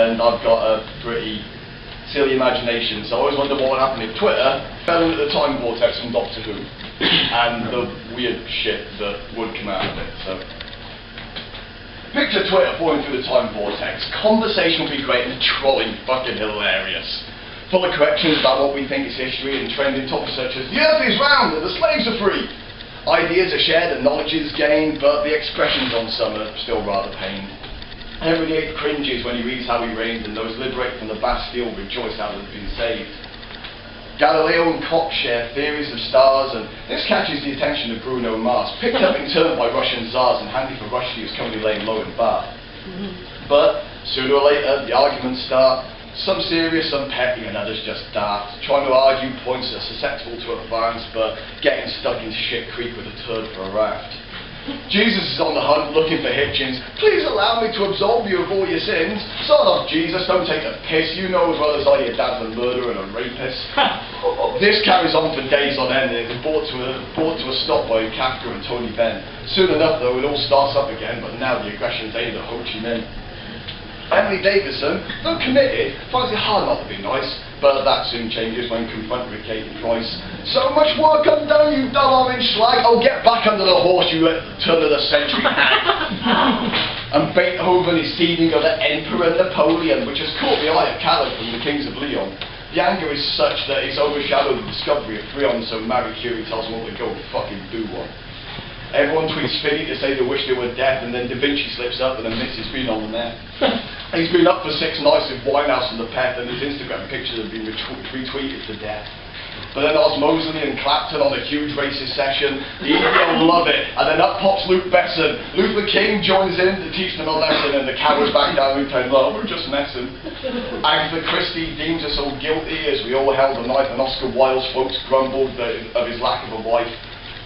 and I've got a pretty silly imagination, so I always wondered what would happen if Twitter fell into the time vortex from Doctor Who, and the weird shit that would come out of it. So, picture Twitter falling through the time vortex. Conversation would be great and trolling fucking hilarious. Full of corrections about what we think is history and trending topics such as the earth is round and the slaves are free. Ideas are shared and knowledge is gained, but the expressions on some are still rather pained. Every ape cringes when he reads how he reigned, and those liberated from the Bastille rejoice how they've been saved. Galileo and Koch share theories of stars, and this catches the attention of Bruno Mars, picked up in turn by Russian tsars and handy for Rushdie who's currently laying low in Bath. But sooner or later the arguments start, some serious, some petty, and others just daft, trying to argue points that are susceptible to advance, but getting stuck in shit creek with a turd for a raft. Jesus is on the hunt looking for Hitchens. Please allow me to absolve you of all your sins. Son of Jesus, don't take a piss. You know as well as I your dad's a murderer and a rapist. This carries on for days on end, and it's brought to a stop by Kafka and Tony Benn. Soon enough though it all starts up again, but now the aggression's aimed at Ho Chi Minh. Emily Davison, though committed, finds it hard not to be nice, but that soon changes when confronted with Katie Price. So much work undone, you dull orange slag. Oh, get back under the horse, you turn of the century hack. And Beethoven is seething of the Emperor Napoleon, which has caught the eye of Cardiff from the Kings of Leon. The anger is such that it's overshadowed the discovery of Freon, so Marie Curie tells them all to go fucking do one. Everyone tweets Finney to say they wish they were dead, and then Da Vinci slips up and admits he's been on the net. He's been up for 6 nights with Winehouse and the Pet, and his Instagram pictures have been retweeted to death. But then there's Mosley and Clapton on a huge racist session. The EPL love it, and then up pops Luke Besson. Luther King joins in to teach them a lesson, and the cowards back down and pretend, well, we're just messing. Agatha Christie deems us all guilty as we all held a knife, and Oscar Wilde's folks grumbled of his lack of a wife.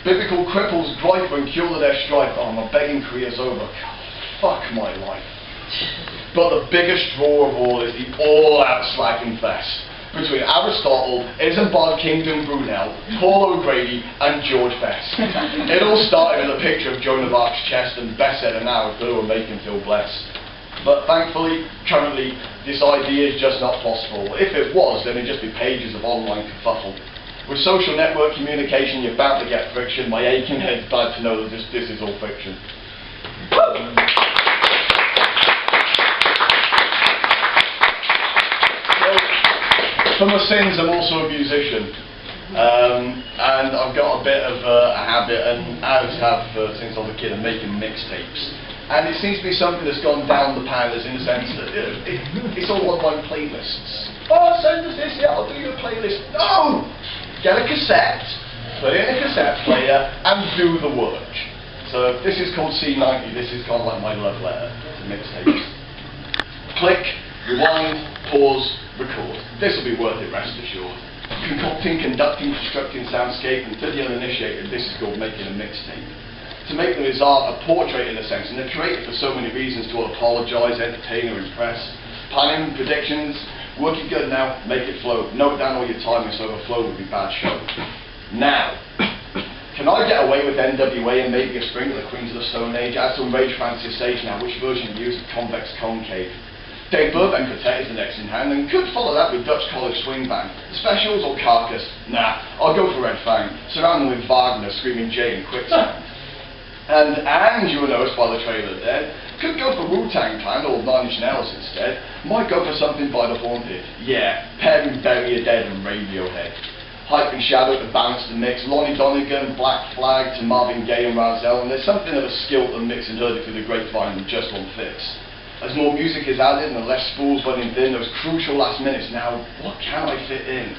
Biblical cripples gripe when cured of their strife. Oh, my begging career's over. Fuck my life. But the biggest draw of all is the all-out slagging fest between Aristotle, Isambard Kingdom Brunel, Paul O'Grady and George Best. It all started with a picture of Joan of Arc's chest, and Best said an hour ago would make him feel blessed. But thankfully, currently, this idea is just not possible. If it was, then it'd just be pages of online kerfuffle. With social network communication, you're bound to get friction. My aching head's glad to know that this is all fiction. For my sins, I'm also a musician, and I've got a bit of a habit, and always have since I was a kid, of making mixtapes. And it seems to be something that's gone down the pandas in the sense that it's all on my playlists. Oh, send us this, yeah, I'll do your playlist. No! Get a cassette, put it in a cassette player, and do the work. So this is called C90, this is kind of like my love letter to mixtapes. Click, rewind, pause, record. This will be worth it, rest assured. Concocting, conducting, constructing soundscape, and to the uninitiated, this is called making a mixtape. To make them is art, a portrait in a sense, and they're created for so many reasons: to apologise, entertain, or impress. Planning, predictions. Work it good now, make it flow. Note down all your timing so overflow would be bad show. Now, can I get away with NWA and maybe a sprinkle of Queens of the Stone Age? Add some Rage Francis Sage now, which version used convex concave? Dave Burbank Quartet is the next in hand, and could follow that with Dutch College Swing Band. Specials or Carcass? Nah, I'll go for Red Fang. Surround them with Wagner, Screaming Jay and Quicksand. And you will notice by the trailer there, could go for Wu-Tang Clan or Nine Inch Nails instead. Might go for something by the Haunted. Yeah, pairing Bury a Dead and Radiohead. Hype and Shadow to balance the mix. Lonnie Donegan, Black Flag to Marvin Gaye and Razelle. And there's something of a skill to mix and heard it through the grapevine that just won't fix. As more music is added and less spools running thin, those crucial last minutes now, what can I fit in?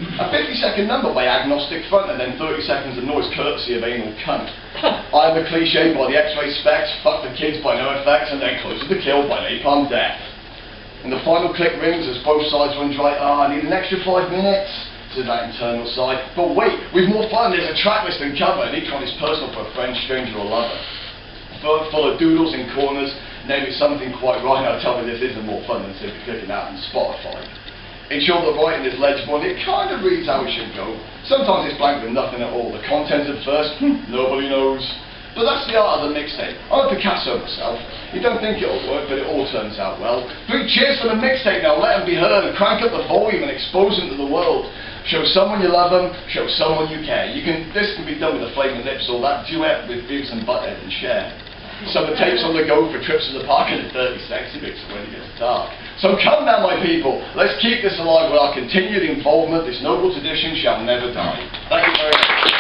A 50-second number by Agnostic Front, and then 30 seconds of noise courtesy of Anal Cunt. I am a cliche by the X-Ray Specs, Fuck the Kids by No Effects, and then Closer to Kill by Napalm Death. And the final click rings as both sides run dry. I need an extra 5 minutes to that internal side. But wait, with more fun, there's a track list and cover, and each one is personal for a friend, stranger, or lover. Full of doodles in corners, name it something quite right. Now tell me this isn't more fun than simply clicking out on Spotify. Ensure the writing is legible, and it kind of reads how it should go. Sometimes it's blank with nothing at all. The content at first, nobody knows. But that's the art of the mixtape. I'm a Picasso myself. You don't think it'll work, but it all turns out well. 3 cheers for the mixtape now. Let them be heard. Crank up the volume and expose them to the world. Show someone you love them. Show someone you care. This can be done with the Flaming Lips or that duet with Beavis and Butthead and Cher. So the tape's on the go for trips to the park and a dirty sexy mix when it gets dark. So come now, my people. Let's keep this alive with our continued involvement. This noble tradition shall never die. Thank you very much.